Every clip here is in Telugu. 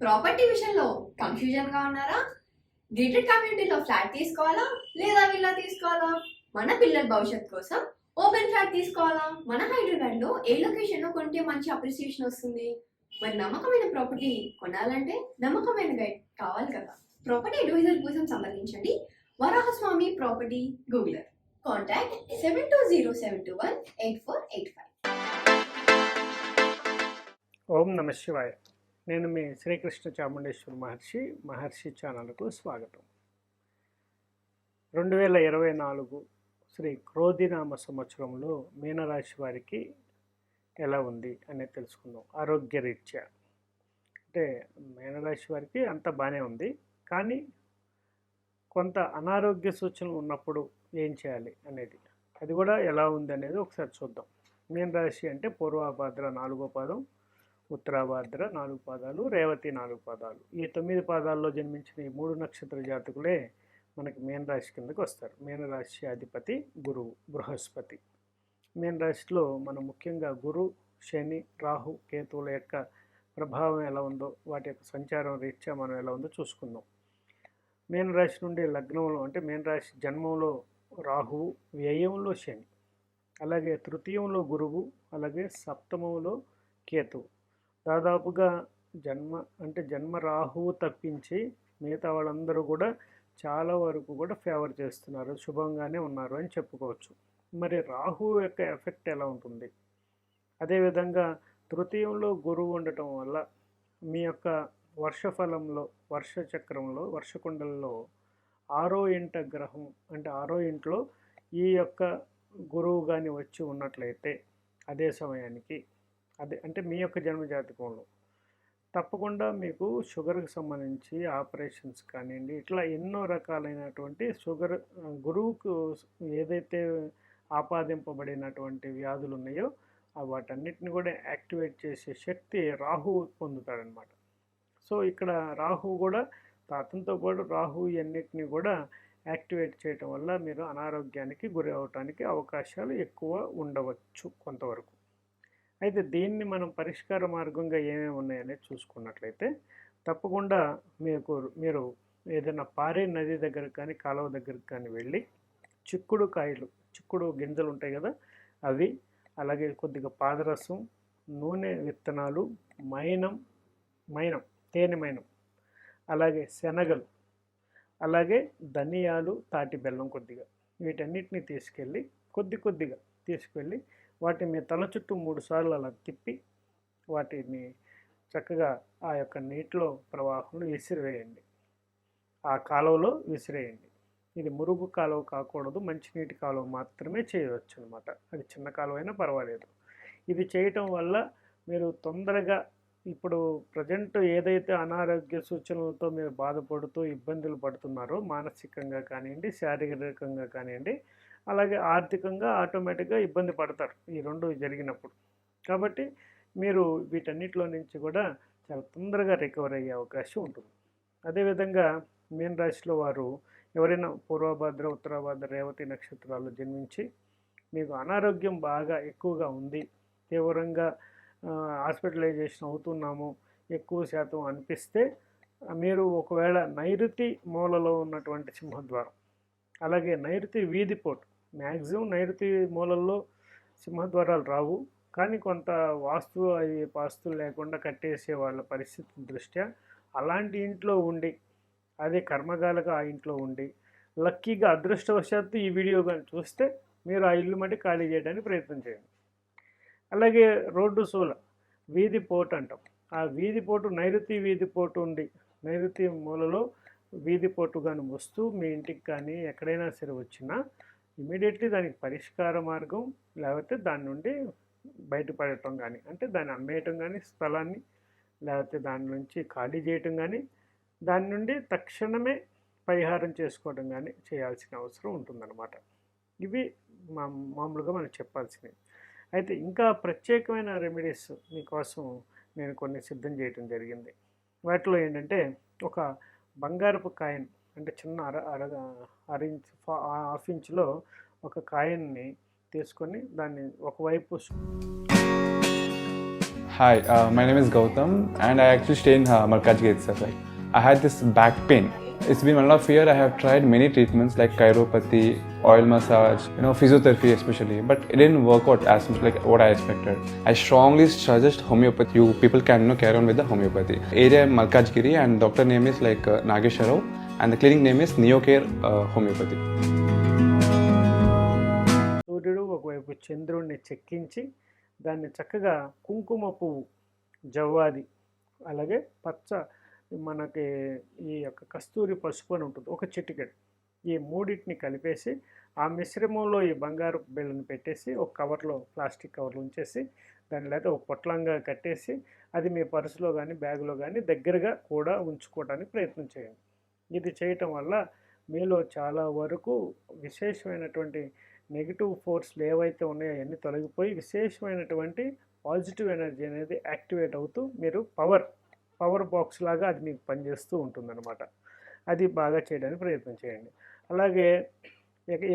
ప్రాపర్టీ విషయంలో కన్ఫ్యూజన్గా ఉన్నారా? గేటెడ్ కమ్యూనిటీలో ఫ్లాట్ తీసుకోవాలా లేదా విల్లా తీసుకోవాలా? మన పిల్లల భవిష్యత్ కోసం ఓపెన్ ఫ్లాట్ తీసుకోవాలా? మన హైదరాబాద్లో ఏ లొకేషన్లో కొంటే మంచి అప్రిసియేషన్ వస్తుంది? మరి నమ్మకమైన ప్రాపర్టీ కొనాలంటే నమ్మకమైన గైడ్ కావాలి కదా. ప్రాపర్టీ అడ్వైజర్ కోసం సంప్రదించండి వరాహస్వామి ప్రాపర్టీ గూగులర్. కాంటాక్ట్ 7207218485. ఓం నమ శివాయ. నేను మీ శ్రీకృష్ణ చాముండేశ్వర మహర్షి ఛానల్కు స్వాగతం. 2024 శ్రీ క్రోధినామ సంవత్సరంలో మీనరాశి వారికి ఎలా ఉంది అనేది తెలుసుకుందాం. ఆరోగ్యరీత్యా అంటే మీనరాశి వారికి అంత బాగానే ఉంది, కానీ కొంత అనారోగ్య సూచనలు ఉన్నప్పుడు ఏం చేయాలి అనేది, అది కూడా ఎలా ఉంది అనేది ఒకసారి చూద్దాం. మీనరాశి అంటే పూర్వభాద్ర 4వ పాదం, ఉత్తరాభాద్ర 4 పాదాలు, రేవతి 4 పాదాలు. ఈ 9 పాదాల్లో జన్మించిన ఈ 3 నక్షత్ర జాతకులే మనకి మీనరాశి కిందకి వస్తారు. మీనరాశి అధిపతి గురువు బృహస్పతి. మీనరాశిలో మనం ముఖ్యంగా గురు, శని, రాహు, కేతువుల యొక్క ప్రభావం ఎలా ఉందో, వాటి యొక్క సంచారం రీత్యా మనం ఎలా ఉందో చూసుకుందాం. మీనరాశి నుండి లగ్నంలో అంటే మీనరాశి జన్మంలో రాహువు, వ్యయంలో శని, అలాగే తృతీయంలో గురువు, అలాగే సప్తమంలో కేతువు. దాదాపుగా జన్మ రాహువు తప్పించి మిగతా వాళ్ళందరూ కూడా చాలా వరకు కూడా ఫేవర్ చేస్తున్నారు, శుభంగానే ఉన్నారు అని చెప్పుకోవచ్చు. మరి రాహువు యొక్క ఎఫెక్ట్ ఎలా ఉంటుంది? అదేవిధంగా తృతీయంలో గురువు ఉండటం వల్ల మీ యొక్క వర్షఫలంలో, వర్షచక్రంలో, వర్షకుండలలో 6వ ఇంట గ్రహం అంటే 6వ ఇంట్లో ఈ యొక్క గురువు కానీ వచ్చి ఉన్నట్లయితే అదే సమయానికి అంటే మీ యొక్క జన్మజాతకంలో తప్పకుండా మీకు షుగర్కి సంబంధించి ఆపరేషన్స్ కానివ్వండి, ఇట్లా ఎన్నో రకాలైనటువంటి గురువుకు ఏదైతే ఆపాదింపబడినటువంటి వ్యాధులు ఉన్నాయో వాటన్నిటిని కూడా యాక్టివేట్ చేసే శక్తి రాహువు పొందుతాడనమాట. సో ఇక్కడ రాహువు కూడా, అతనితో పాటు రాహువు అన్నిటిని కూడా యాక్టివేట్ చేయటం వల్ల మీరు అనారోగ్యానికి గురి అవటానికి అవకాశాలు ఎక్కువ ఉండవచ్చు కొంతవరకు. అయితే దీన్ని మనం పరిష్కార మార్గంగా ఏమేమి ఉన్నాయనేది చూసుకున్నట్లయితే తప్పకుండా మీరు ఏదైనా పారే నది దగ్గరకు కానీ కాలువ దగ్గరకు కానీ వెళ్ళి చిక్కుడు గింజలు ఉంటాయి కదా, అవి, అలాగే కొద్దిగా పాదరసం, నూనె విత్తనాలు, తేనె మైనం, అలాగే శనగలు, అలాగే ధనియాలు, తాటి బెల్లం కొద్దిగా, వీటన్నిటిని తీసుకెళ్ళి కొద్దిగా తీసుకెళ్ళి వాటిని మీ తల చుట్టూ 3 సార్లు అలా తిప్పి వాటిని చక్కగా ఆ యొక్క నీటిలో ప్రవాహంలో విసిరివేయండి, ఆ కాలువలో విసిరేయండి. ఇది మురుగు కాలువ కాకూడదు, మంచినీటి కాలువ మాత్రమే చేయవచ్చు అనమాట. అది చిన్న కాలువ అయినా పర్వాలేదు. ఇది చేయటం వల్ల మీరు తొందరగా ఇప్పుడు ప్రజెంట్ ఏదైతే అనారోగ్య సూచనలతో మీరు బాధపడుతూ ఇబ్బందులు పడుతున్నారో, మానసికంగా కానివ్వండి, శారీరకంగా కానివ్వండి, అలాగే ఆర్థికంగా ఆటోమేటిక్గా ఇబ్బంది పడతారు ఈ 2 జరిగినప్పుడు. కాబట్టి మీరు వీటన్నిటిలో నుంచి కూడా చాలా తొందరగా రికవర్ అయ్యే అవకాశం ఉంటుంది. అదేవిధంగా మీనరాశిలో వారు ఎవరైనా పూర్వభాద్ర, ఉత్తరాభాద్ర, రేవతి నక్షత్రాల్లో జన్మించి మీకు అనారోగ్యం బాగా ఎక్కువగా ఉంది, తీవ్రంగా హాస్పిటలైజేషన్ అవుతున్నాము ఎక్కువ శాతం అనిపిస్తే, మీరు ఒకవేళ నైరుతి మూలలో ఉన్నటువంటి సింహద్వారం, అలాగే నైరుతి వీధిపోటు, మ్యాక్సిమం నైరుతి మూలల్లో సింహద్వారాలు రావు, కానీ కొంత వాస్తులు లేకుండా కట్టేసే వాళ్ళ పరిస్థితి దృష్ట్యా అలాంటి ఇంట్లో ఉండి, అదే కర్మగాలుగా ఆ ఇంట్లో ఉండి, లక్కీగా అదృష్టవశాత్తు ఈ వీడియో కానీ చూస్తే మీరు ఆ ఇల్లు మట్టి ఖాళీ చేయడానికి ప్రయత్నం చేయండి. అలాగే రోడ్డు సోల వీధిపోటు అంటాం, ఆ వీధిపోటు నైరుతి వీధిపోటు ఉండి, నైరుతి మూలలో వీధిపోటు కానీ వస్తూ మీ ఇంటికి కానీ ఎక్కడైనా సరే వచ్చినా ఇమీడియట్లీ దానికి పరిష్కార మార్గం, లేకపోతే దాని నుండి బయటపడటం కానీ, అంటే దాన్ని అమ్మేయటం కానీ స్థలాన్ని, లేకపోతే దాని నుంచి ఖాళీ చేయటం కానీ, దాని నుండి తక్షణమే పరిహారం చేసుకోవడం కానీ చేయాల్సిన అవసరం ఉంటుందన్నమాట. ఇవి మామూలుగా మనం చెప్పాల్సినవి. అయితే ఇంకా ప్రత్యేకమైన రెమెడీస్ మీకోసం నేను కొన్ని సిద్ధం చేయటం జరిగింది. వాటిలో ఏంటంటే, ఒక బంగారపు కాయిన్ అంటే చిన్న హాఫ్ ఇంచ్లో ఒక కాయిన్ని తీసుకొని దాన్ని ఒకవైపు Hi, my name is Gautam, and I actually stay in Malkajgiri itself. Like, I had this back pain. It's been 1.5 years. I have tried many treatments like chiropathy, oil massage, physiotherapy especially, but it didn't work out as much like what I expected. I strongly suggest homeopathy. You people can carry on with the homeopathy. Area Malkajgiri, and doctor name is like Nagesha Rao, and the clinic name is Neocare Homeopathy. సూర్యుడు ఒకవైపు చంద్రుడిని చెక్కించి దాన్ని చక్కగా కుంకుమ పువ్వు, జవ్వాది, అలాగే పచ్చ మనకి ఈ యొక్క కస్తూరి పసుపు అని ఉంటుంది, ఒక చిటికెడు, ఈ మూడింటిని కలిపేసి ఆ మిశ్రమంలో ఈ బంగారు బిళ్ళను పెట్టేసి ఒక కవర్లో, ప్లాస్టిక్ కవర్లో ఉంచేసి దాన్ని లేదా ఒక పొట్లంగా కట్టేసి అది మీ పర్సులో కానీ బ్యాగులో కానీ దగ్గరగా కూడా ఉంచుకోవడానికి ప్రయత్నం చేయండి. ఇది చేయటం వల్ల మీలో చాలా వరకు విశేషమైనటువంటి నెగిటివ్ ఫోర్స్లు ఏవైతే ఉన్నాయో అవన్నీ తొలగిపోయి విశేషమైనటువంటి పాజిటివ్ ఎనర్జీ అనేది యాక్టివేట్ అవుతూ మీరు పవర్ బాక్స్ లాగా అది మీకు పనిచేస్తూ ఉంటుందన్నమాట. అది బాగా చేయడానికి ప్రయత్నం చేయండి. అలాగే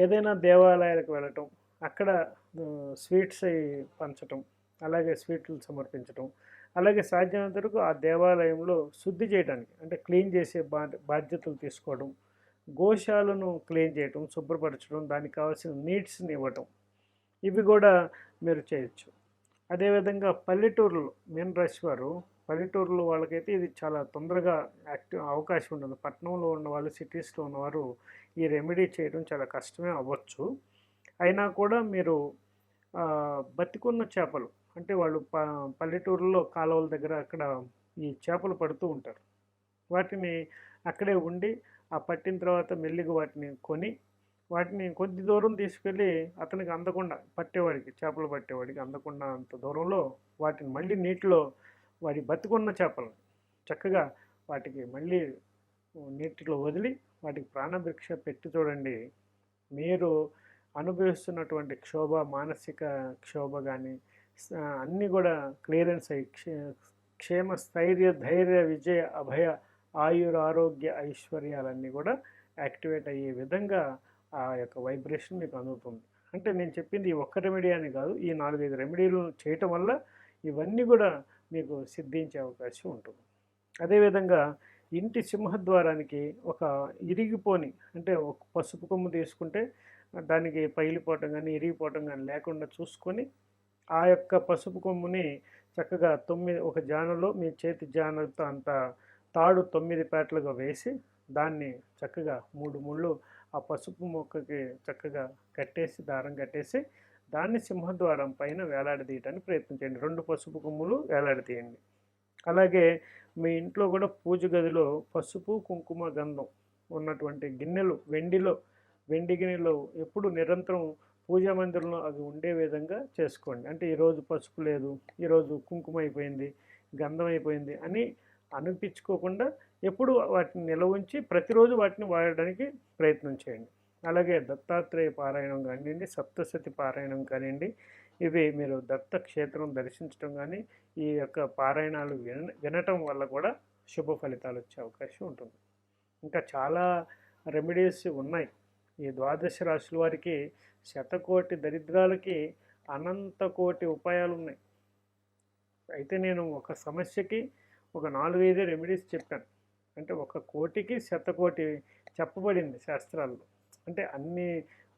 ఏదైనా దేవాలయాలకు వెళ్ళటం, అక్కడ స్వీట్స్ పంచటం, అలాగే స్వీట్లు సమర్పించటం, అలాగే సాధ్యమైనంత వరకు ఆ దేవాలయంలో శుద్ధి చేయడానికి అంటే క్లీన్ చేసే బాధ్యతలు తీసుకోవడం, గోశాలను క్లీన్ చేయటం, శుభ్రపరచడం, దానికి కావాల్సిన నీడ్స్ని ఇవ్వటం, ఇవి కూడా మీరు చేయొచ్చు. అదేవిధంగా పల్లెటూరులో మీన రాశి వారు, పల్లెటూరులో వాళ్ళకైతే ఇది చాలా తొందరగా అవకాశం ఉండదు. పట్టణంలో ఉన్నవాళ్ళు, సిటీస్లో ఉన్నవారు ఈ రెమెడీ చేయడం చాలా కష్టమే అవ్వచ్చు. అయినా కూడా మీరు బతికున్న చేపలు అంటే వాళ్ళు పల్లెటూరులో కాలువల దగ్గర అక్కడ ఈ చేపలు పడుతూ ఉంటారు. వాటిని అక్కడే ఉండి ఆ పట్టిన తర్వాత మెల్లిగా వాటిని కొని వాటిని కొద్ది దూరం తీసుకెళ్ళి అతనికి అందకుండా పట్టేవాడికి, చేపలు పట్టేవాడికి అందకుండా అంత దూరంలో వాటిని మళ్ళీ నీటిలో వాడి బతికున్న చేపలను చక్కగా వాటికి మళ్ళీ నీటిలో వదిలి వాటికి ప్రాణభిక్ష పెట్టి చూడండి. మీరు అనుభవిస్తున్నటువంటి క్షోభ, మానసిక క్షోభ కానీ అన్నీ కూడా క్లియరెన్స్ అయ్యి క్షేమ, స్థైర్య, ధైర్య, విజయ, అభయ, ఆయుర, ఆరోగ్య, ఐశ్వర్యాలన్నీ కూడా యాక్టివేట్ అయ్యే విధంగా ఆ యొక్క వైబ్రేషన్ మీకు అందుతుంది. అంటే నేను చెప్పింది ఈ ఒక్క రెమెడీ అని కాదు, ఈ 4-5 రెమెడీలు చేయటం వల్ల ఇవన్నీ కూడా మీకు సిద్ధించే అవకాశం ఉంటుంది. అదేవిధంగా ఇంటి సింహద్వారానికి ఒక ఇరిగిపోని అంటే ఒక పసుపు కొమ్ము తీసుకుంటే దానికి పగిలిపోవటం కానీ ఇరిగిపోవటం కానీ లేకుండా చూసుకొని ఆ యొక్క పసుపు కొమ్ముని చక్కగా ఒక జానలో మీ చేతి జానతో అంత తాడు 9 పేటలుగా వేసి దాన్ని చక్కగా 3 ముళ్ళు ఆ పసుపు మొక్కకి చక్కగా కట్టేసి, దారం కట్టేసి దాన్ని సింహద్వారం పైన వేలాడదీయడానికి ప్రయత్నం చేయండి. 2 పసుపు కొమ్ములు వేలాడదీయండి. అలాగే మీ ఇంట్లో కూడా పూజ గదిలో పసుపు, కుంకుమ, గంధం ఉన్నటువంటి గిన్నెలు, వెండి గిన్నెలో ఎప్పుడు నిరంతరం పూజా మందిరంలో అవి ఉండే విధంగా చేసుకోండి. అంటే ఈరోజు పసుపు లేదు, ఈరోజు కుంకుమ అయిపోయింది, గంధం అయిపోయింది అని అనిపించుకోకుండా ఎప్పుడు వాటిని నిల్వ ఉంచి ప్రతిరోజు వాటిని వాడడానికి ప్రయత్నం చేయండి. అలాగే దత్తాత్రేయ పారాయణం కానివ్వండి, సప్తశతి పారాయణం కానివ్వండి, ఇవి మీరు దత్త క్షేత్రం దర్శించడం కానీ ఈ యొక్క పారాయణాలు వినటం వల్ల కూడా శుభ ఫలితాలు వచ్చే అవకాశం ఉంటుంది. ఇంకా చాలా రెమెడీస్ ఉన్నాయి. ఈ 12 రాశుల వారికి శతకోటి దరిద్రాలకి అనంత కోటి ఉపాయాలు ఉన్నాయి. అయితే నేను ఒక సమస్యకి ఒక 4-5 రెమెడీస్ చెప్పాను. అంటే 1 కోటికి శతకోటి చెప్పబడింది శాస్త్రాల్లో. అంటే అన్నీ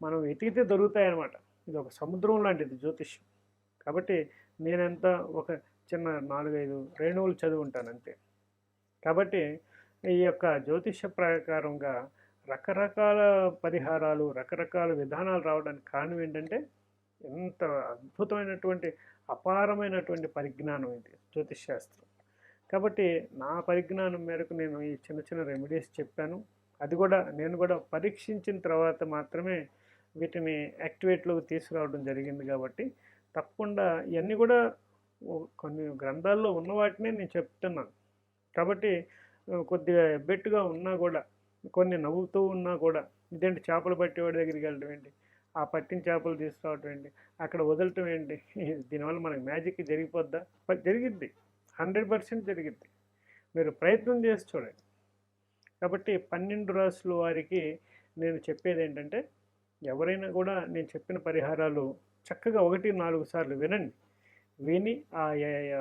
మనం వెతికితే దొరుకుతాయన్నమాట. ఇది ఒక సముద్రం లాంటిది జ్యోతిష్యం. కాబట్టి నేనంతా ఒక చిన్న 4-5 రేణువులు చదివి ఉంటాను అంతే. కాబట్టి ఈ యొక్క జ్యోతిష ప్రకారంగా రకరకాల పరిహారాలు, రకరకాల విధానాలు రావడానికి కారణం ఏంటంటే ఎంత అద్భుతమైనటువంటి, అపారమైనటువంటి పరిజ్ఞానం ఇది జ్యోతిష్ శాస్త్రం. కాబట్టి నా పరిజ్ఞానం మేరకు నేను ఈ చిన్న రెమెడీస్ చెప్పాను. అది కూడా నేను కూడా పరీక్షించిన తర్వాత మాత్రమే వీటిని యాక్టివేట్లోకి తీసుకురావడం జరిగింది. కాబట్టి తప్పకుండా ఇవన్నీ కూడా కొన్ని గ్రంథాల్లో ఉన్న వాటినే నేను చెప్తున్నాను. కాబట్టి కొద్దిగా ఎబ్బెట్టుగా ఉన్నా కూడా, కొన్ని నవ్వుతూ ఉన్నా కూడా, ఇదేంటి చేపలు పట్టేవాడి దగ్గరికి వెళ్ళడం ఏంటి, ఆ పట్టిన చేపలు తీసుకురావటం ఏంటి, అక్కడ వదలటం ఏంటి, దీనివల్ల మనకి మ్యాజిక్ జరిగిపోద్దా? జరిగిద్ది, 100% జరిగిద్ది. మీరు ప్రయత్నం చేసి చూడండి. కాబట్టి 12 రాసుల వారికి నేను చెప్పేది ఏంటంటే, ఎవరైనా కూడా నేను చెప్పిన పరిహారాలు చక్కగా 1-4 సార్లు వినండి. విని ఆ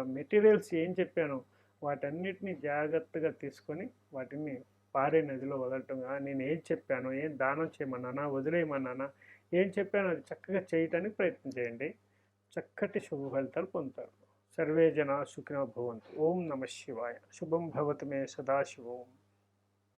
మెటీరియల్స్ ఏం చెప్పానో వాటన్నిటిని జాగ్రత్తగా తీసుకొని వాటిని పారే నదిలో వదలటం. నేను ఏం చెప్పానో, ఏం దానం చేయమన్నానా, వదిలేయమన్నానా, ఏం చెప్పానో అది చక్కగా చేయటానికి ప్రయత్నం చేయండి. చక్కటి శుభ ఫలితాలు పొందుతారు. సర్వే జనా సుఖినో భవంతు. ఓం నమ శివాయ. శుభం భవతు మే సదాశివం.